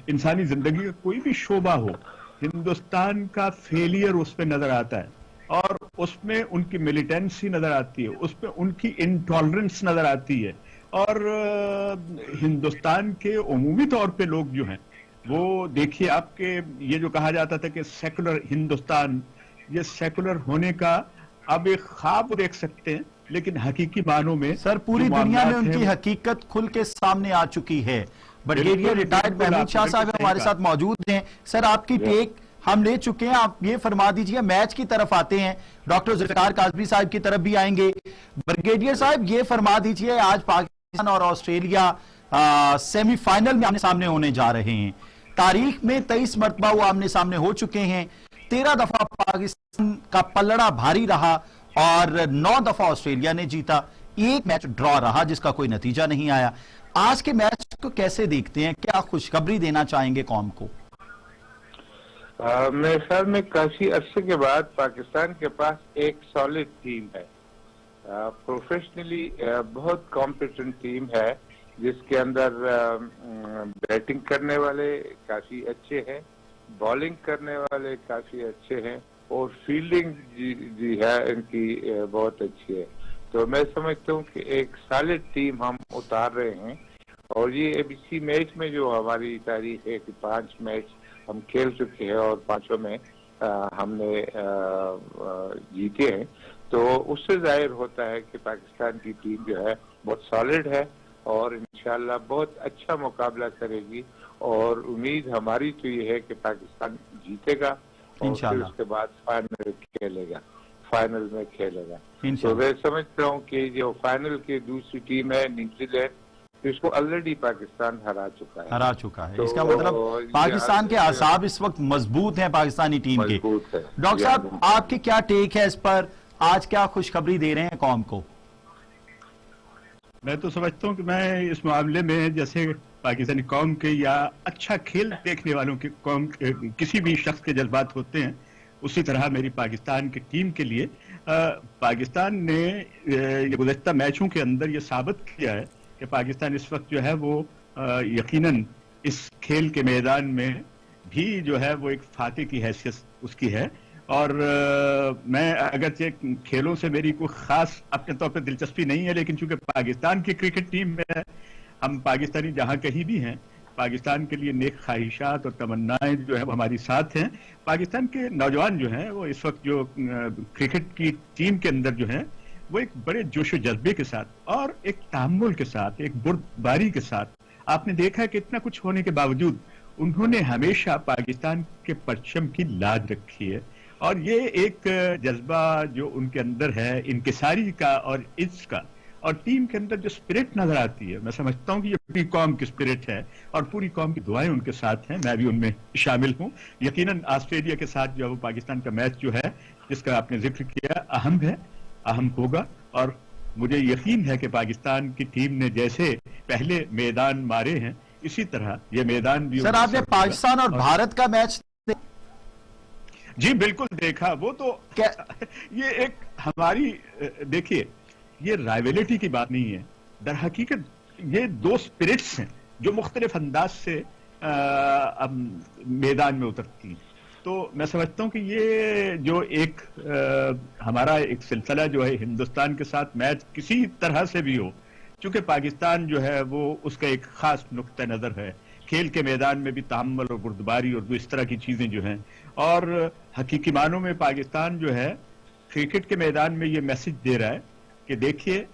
इंसानी जिंदगी का कोई भी शोबा हो, हिंदुस्तान का फेलियर उस पर नजर आता है, और उसमें उनकी मिलिटेंसी नजर आती है, उसमें उनकी इंटॉलरेंस नजर आती है। और हिंदुस्तान के उमूमी तौर पे लोग जो हैं वो देखिए, आपके ये जो कहा जाता था कि सेकुलर हिंदुस्तान, ये सेकुलर होने का अब एक ख्वाब देख सकते हैं, लेकिन हकीकी मानों में सर पूरी दुनिया में उनकी हकीकत खुल के सामने आ चुकी है। ब्रिगेडियर रिटायर्ड महमूद शाह साहब हमारे साथ मौजूद हैं। सर आपकी टेक हम ले चुके हैं, आप ये फरमा दीजिए। मैच की तरफ आते हैं, डॉक्टर जुल्फिकार काज़मी साहब की तरफ भी आएंगे। ब्रिगेडियर साहब ये फरमा दीजिए, आज पाकिस्तान और ऑस्ट्रेलिया सेमीफाइनल में आमने सामने होने जा रहे हैं। तारीख में 23 मरतबा वो आमने सामने हो चुके हैं, 13 दफा पाकिस्तान का पलड़ा भारी रहा और 9 दफा ऑस्ट्रेलिया ने जीता, एक मैच ड्रॉ रहा जिसका कोई नतीजा नहीं आया। आज के मैच को कैसे देखते हैं, क्या खुशखबरी देना चाहेंगे कौम को? मेरे ख्याल में काफी अरसे के बाद पाकिस्तान के पास एक सॉलिड टीम है, प्रोफेशनली बहुत कॉम्पिटेंट टीम है, जिसके अंदर बैटिंग करने वाले काफी अच्छे हैं, बॉलिंग करने वाले काफी अच्छे हैं, और फील्डिंग जी है इनकी बहुत अच्छी है। तो मैं समझता हूँ कि एक सॉलिड टीम हम उतार रहे हैं और ये इसी मैच में जो हमारी तारीख है कि 5 मैच हम खेल चुके हैं और 5 में हमने जीते हैं, तो उससे जाहिर होता है कि पाकिस्तान की टीम जो है बहुत सॉलिड है और इंशाल्लाह बहुत अच्छा मुकाबला करेगी और उम्मीद हमारी तो ये है कि पाकिस्तान जीतेगा और फिर उसके बाद फाइनल में खेलेगा। तो मैं समझता हूँ कि जो फाइनल की दूसरी टीम है न्यूजीलैंड, इसको ऑलरेडी पाकिस्तान हरा चुका है। तो इसका मतलब पाकिस्तान के आसाब इस वक्त मजबूत हैं पाकिस्तानी टीम के। डॉक्टर साहब, आपकी क्या टेक है इस पर? आज क्या खुशखबरी दे रहे हैं कौम को? मैं तो समझता हूँ कि मैं इस मामले में जैसे पाकिस्तानी कौम के या अच्छा खेल देखने वालों के कौम किसी भी शख्स के जज्बात होते हैं, उसी तरह मेरी पाकिस्तान की टीम के लिए पाकिस्तान ने गुज़श्ता मैचों के अंदर ये साबित किया है कि पाकिस्तान इस वक्त जो है वो यकीनन इस खेल के मैदान में भी जो है वो एक फाते की हैसियत उसकी है। और मैं अगरचे खेलों से मेरी कोई खास अपने तौर पर दिलचस्पी नहीं है, लेकिन चूंकि पाकिस्तान की क्रिकेट टीम में हम पाकिस्तानी जहां कहीं भी हैं, पाकिस्तान के लिए नेक ख्वाहिशात और तमन्नाएं जो है वो हमारी साथ हैं। पाकिस्तान के नौजवान जो हैं वो इस वक्त जो क्रिकेट की टीम के अंदर जो है वो एक बड़े जोश व जज्बे के साथ और एक तहम्मुल के साथ, एक बुर्दबारी के साथ, आपने देखा कि इतना कुछ होने के बावजूद उन्होंने हमेशा पाकिस्तान के परचम की लाज रखी है और ये एक जज्बा जो उनके अंदर है इनकिसारी का और इज्ज का, और टीम के अंदर जो स्पिरिट नजर आती है, मैं समझता हूँ कि ये पूरी कौम की स्पिरिट है और पूरी कौम की दुआएं उनके साथ हैं। मैं भी उनमें शामिल हूँ। यकीनन ऑस्ट्रेलिया के साथ जो है वो पाकिस्तान का मैच जो है जिसका आपने जिक्र किया अहम है, अहम होगा और मुझे यकीन है कि पाकिस्तान की टीम ने जैसे पहले मैदान मारे हैं इसी तरह ये मैदान भी। सर, आपने पाकिस्तान और भारत का मैच जी बिल्कुल देखा। वो तो ये एक हमारी, देखिए ये राइवलिटी की बात नहीं है, दर हकीकत ये दो स्पिरिट्स हैं जो मुख्तलिफ अंदाज से मैदान में उतरती हैं। तो मैं समझता हूँ कि ये जो एक हमारा एक सिलसिला जो है हिंदुस्तान के साथ मैच किसी तरह से भी हो, चूंकि पाकिस्तान जो है वो उसका एक खास नुक्ता नजर है, खेल के मैदान में भी तहम्मुल और बुर्दबारी और इस तरह की चीजें जो हैं, और हकीकी मानों में पाकिस्तान जो है क्रिकेट के मैदान में ये मैसेज दे रहा है कि देखिए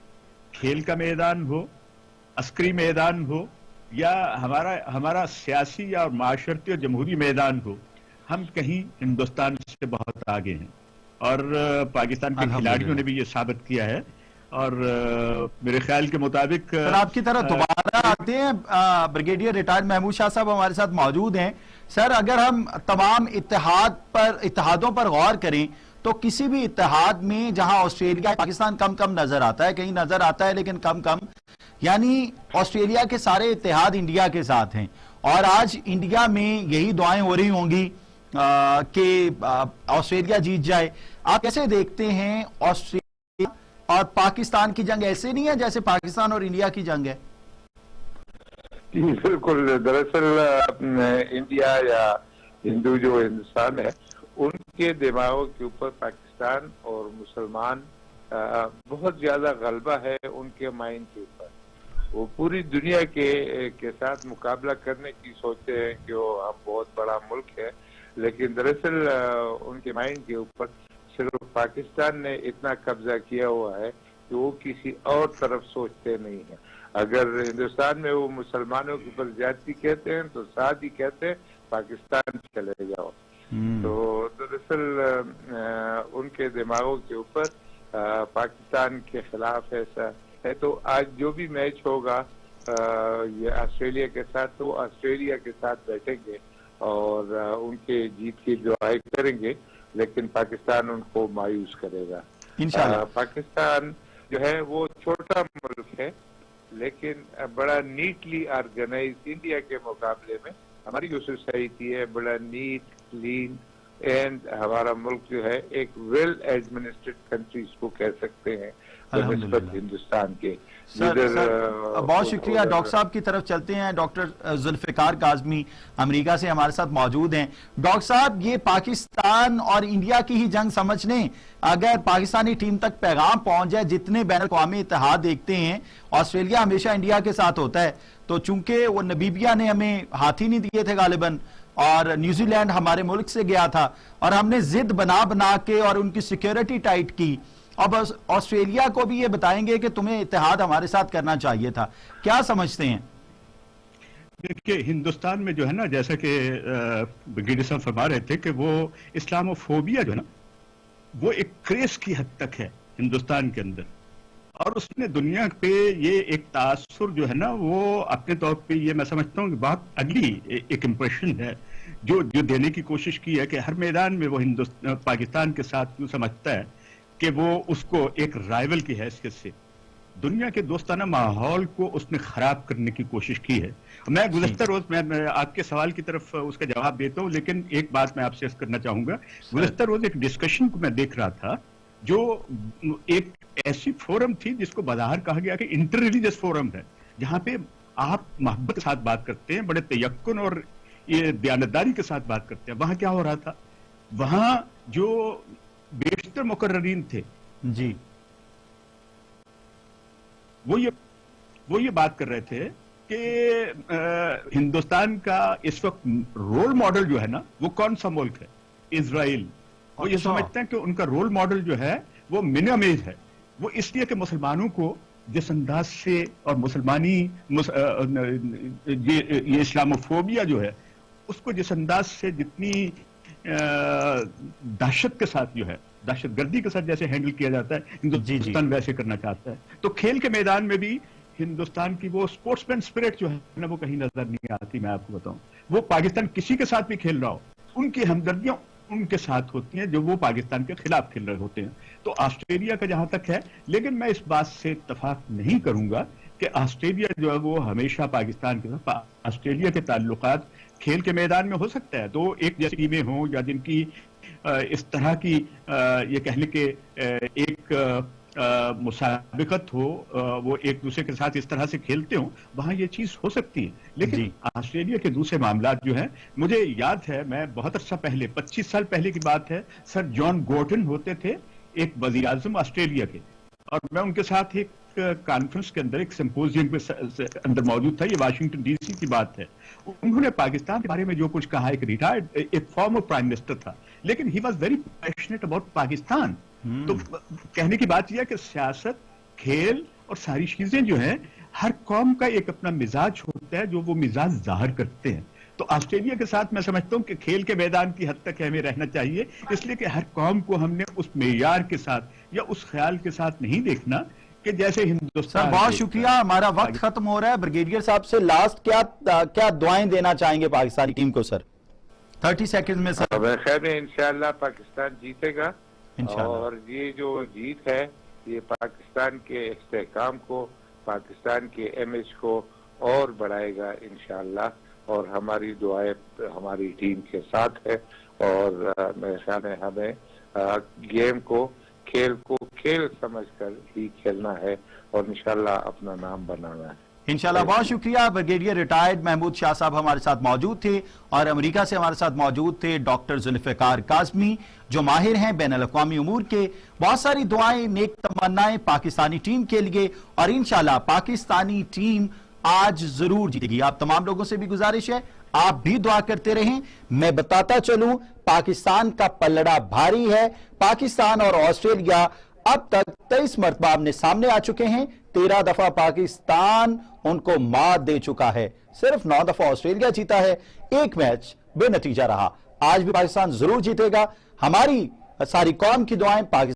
खेल का मैदान हो, अस्करी मैदान हो या हमारा सियासी या माशरती और जमहूरी मैदान हो, हम कहीं हिंदुस्तान से बहुत आगे हैं और पाकिस्तान के खिलाड़ियों ने भी ये साबित किया है। और मेरे ख्याल के मुताबिक आपकी तरह दोबारा आते हैं ब्रिगेडियर रिटायर्ड महमूद शाह साहब हमारे साथ मौजूद हैं। सर, अगर हम तमाम इत्तेहादों पर गौर करें तो किसी भी इत्तेहाद में जहां ऑस्ट्रेलिया पाकिस्तान कम नजर आता है, कहीं नजर आता है लेकिन कम, यानी ऑस्ट्रेलिया के सारे इत्तेहाद इंडिया के साथ हैं और आज इंडिया में यही दुआएं हो रही होंगी कि ऑस्ट्रेलिया जीत जाए। आप कैसे देखते हैं ऑस्ट्रेलिया और पाकिस्तान की जंग? ऐसे नहीं है जैसे पाकिस्तान और इंडिया की जंग है? बिल्कुल, दरअसल इंडिया या हिंदू जो हिंदुस्तान है उनके दिमागों के ऊपर पाकिस्तान और मुसलमान बहुत ज्यादा गलबा है उनके माइंड के ऊपर। वो पूरी दुनिया के साथ मुकाबला करने की सोचते हैं कि वो हम बहुत बड़ा मुल्क है, लेकिन दरअसल उनके माइंड के ऊपर सिर्फ पाकिस्तान ने इतना कब्जा किया हुआ है कि वो किसी और तरफ सोचते नहीं है। अगर हिंदुस्तान में वो मुसलमानों के ऊपर ज्यादती कहते हैं तो साथ ही कहते हैं पाकिस्तान चले जाओ। तो दरअसल उनके दिमागों के ऊपर पाकिस्तान के खिलाफ ऐसा है। तो आज जो भी मैच होगा ये ऑस्ट्रेलिया के साथ, तो ऑस्ट्रेलिया के साथ बैठेंगे और उनके जीत की दुआएं करेंगे, लेकिन पाकिस्तान उनको मायूस करेगा इंशाअल्लाह। पाकिस्तान जो है वो छोटा मुल्क है लेकिन बड़ा नीटली ऑर्गेनाइज। इंडिया के मुकाबले में हमारी जो सोसाइटी है बड़ा नीट, क्लीन एंड हमारा मुल्क जो है एक वेल एडमिनिस्ट्रेड कंट्री इसको कह सकते हैं बनिस्बत हिंदुस्तान के। सर बहुत शुक्रिया। डॉक्टर साहब की तरफ चलते हैं। डॉक्टर जुल्फिकार काज़मी अमेरिका से हमारे साथ मौजूद हैं। डॉक्टर साहब, ये पाकिस्तान और इंडिया की ही जंग समझ लें, अगर पाकिस्तानी टीम तक पैगाम पहुंच जाए, जितने बैन अक़वामी इत्तेहाद देखते हैं, ऑस्ट्रेलिया हमेशा इंडिया के साथ होता है, तो चूंकि वो नबीबिया ने हमें हाथी नहीं दिए थे गालिबन, और न्यूजीलैंड हमारे मुल्क से गया था, और हमने जिद बना बना के और उनकी सिक्योरिटी टाइट की, अब ऑस्ट्रेलिया को भी ये बताएंगे कि तुम्हें इत्तेहाद हमारे साथ करना चाहिए था। क्या समझते हैं? देखिए, हिंदुस्तान में जो है ना, जैसा कि ब्रिगेडियर साहब फरमा रहे थे कि वो इस्लामोफोबिया जो है ना, वो एक क्रेज की हद तक है हिंदुस्तान के अंदर, और उसने दुनिया पे ये एक तासुर जो है ना, वो अपने तौर पे ये मैं समझता हूँ कि बहुत अगली एक इम्प्रेशन है जो देने की कोशिश की है कि हर मैदान में वो पाकिस्तान के साथ यूँ समझता है कि वो उसको एक राइवल की हैसियत से दुनिया के दोस्ताना माहौल को उसने खराब करने की कोशिश की है। मैं गुज़श्ता रोज मैं आपके सवाल की तरफ उसका जवाब देता हूँ, लेकिन एक बात मैं आपसे करना चाहूंगा। गुज़श्ता रोज एक डिस्कशन को मैं देख रहा था, जो एक ऐसी फोरम थी जिसको बाहर कहा गया कि इंटर रिलीजियस फोरम है, जहां पे आप मोहब्बत के साथ बात करते हैं, बड़े तयक्कुन और ये दयानतदारी के साथ बात करते हैं। वहां क्या हो रहा था, वहां जो बेशतर मुकर्ररीन थे जी, वो ये बात कर रहे थे कि हिंदुस्तान का इस वक्त रोल मॉडल जो है ना, वो कौन सा मुल्क है? इजराइल। वो ये समझते हैं कि उनका रोल मॉडल जो है वो मिनिमम है। वो इसलिए कि मुसलमानों को जिस अंदाज से और मुसलमानी ये इस्लामोफोबिया जो है, उसको जिस अंदाज से जितनी दहशत के साथ जो है, दहशतगर्दी के साथ जैसे हैंडल किया जाता है, हिंदुस्तान वैसे करना चाहता है। तो खेल के मैदान में भी हिंदुस्तान की वो स्पोर्ट्समैन स्पिरिट जो है ना, वो कहीं नजर नहीं आती। मैं आपको बताऊं, वो पाकिस्तान किसी के साथ भी खेल रहा हो, उनकी हमदर्दियां उनके साथ होती हैं जो वो पाकिस्तान के खिलाफ खेल रहे होते हैं। तो ऑस्ट्रेलिया का जहां तक है, लेकिन मैं इस बात से इत्तफाक नहीं करूंगा कि ऑस्ट्रेलिया जो है वो हमेशा पाकिस्तान के साथ, ऑस्ट्रेलिया के ताल्लुकात खेल के मैदान में हो सकता है, दो एक जैसी टीमें हों या जिनकी इस तरह की ये कह लें कि एक मुसाबिकत हो, वो एक दूसरे के साथ इस तरह से खेलते हो, वहां ये चीज हो सकती है। लेकिन ऑस्ट्रेलिया के दूसरे मामलात जो हैं, मुझे याद है, मैं बहुत अर्सा पहले, 25 साल पहले की बात है, सर जॉन गॉर्डन होते थे एक वज़ीर आज़म ऑस्ट्रेलिया के, और मैं उनके साथ एक कॉन्फ्रेंस के अंदर, एक सिंपोजियम के अंदर मौजूद था। ये वाशिंगटन डीसी की बात है। उन्होंने पाकिस्तान के बारे में जो कुछ कहा, एक रिटायर्ड, एक फॉर्मर प्राइम मिनिस्टर था, लेकिन he was very passionate about Pakistan. तो कहने की बात यह है कि सियासत, खेल और सारी चीजें जो हैं, हर कौम का एक अपना मिजाज होता है जो वो मिजाज जाहिर करते हैं। तो ऑस्ट्रेलिया के साथ मैं समझता हूं कि खेल के मैदान की हद तक हमें रहना चाहिए, इसलिए कि हर कौम को हमने उस मेयार के साथ या उस ख्याल के साथ नहीं देखना कि जैसे हिंदुस्तान। बहुत शुक्रिया, हमारा वक्त खत्म हो रहा है। ब्रिगेडियर साहब से लास्ट क्या दुआएं देना चाहेंगे पाकिस्तानी टीम को सर? 30 सेकंड में सर। मेरे ख्याल में इंशाल्लाह पाकिस्तान जीतेगा, और ये जो जीत है ये पाकिस्तान के इस्तेहकाम को, पाकिस्तान के इमेज को और बढ़ाएगा इंशाल्लाह, और हमारी दुआएं हमारी टीम के साथ है। और मेरे ख्याल में हमें गेम को, खेल को खेल समझकर ही खेलना है, और इंशाल्लाह अपना नाम बनाना है इंशाल्लाह। बहुत शुक्रिया। ब्रिगेडियर रिटायर्ड महमूद शाह साहब हमारे साथ मौजूद थे, और अमेरिका से हमारे साथ मौजूद थे डॉक्टर जुल्फिकार काज़मी, जो माहिर हैं बैनुल अक़वामी उमूर के। बहुत सारी दुआएं, नेक तमन्नाएं पाकिस्तानी टीम के लिए, और इंशाल्लाह पाकिस्तानी टीम आज जरूर जीतेगी। आप तमाम लोगों से भी गुजारिश है, आप भी दुआ करते रहें। मैं बताता चलूं, पाकिस्तान का पलड़ा भारी है। पाकिस्तान और ऑस्ट्रेलिया अब तक 23 मरतबा आमने सामने आ चुके हैं। 13 दफा पाकिस्तान उनको मात दे चुका है, सिर्फ 9 दफा ऑस्ट्रेलिया जीता है। एक मैच बेनतीजा रहा। आज भी पाकिस्तान जरूर जीतेगा। हमारी सारी कौम की दुआएं पाकिस्तान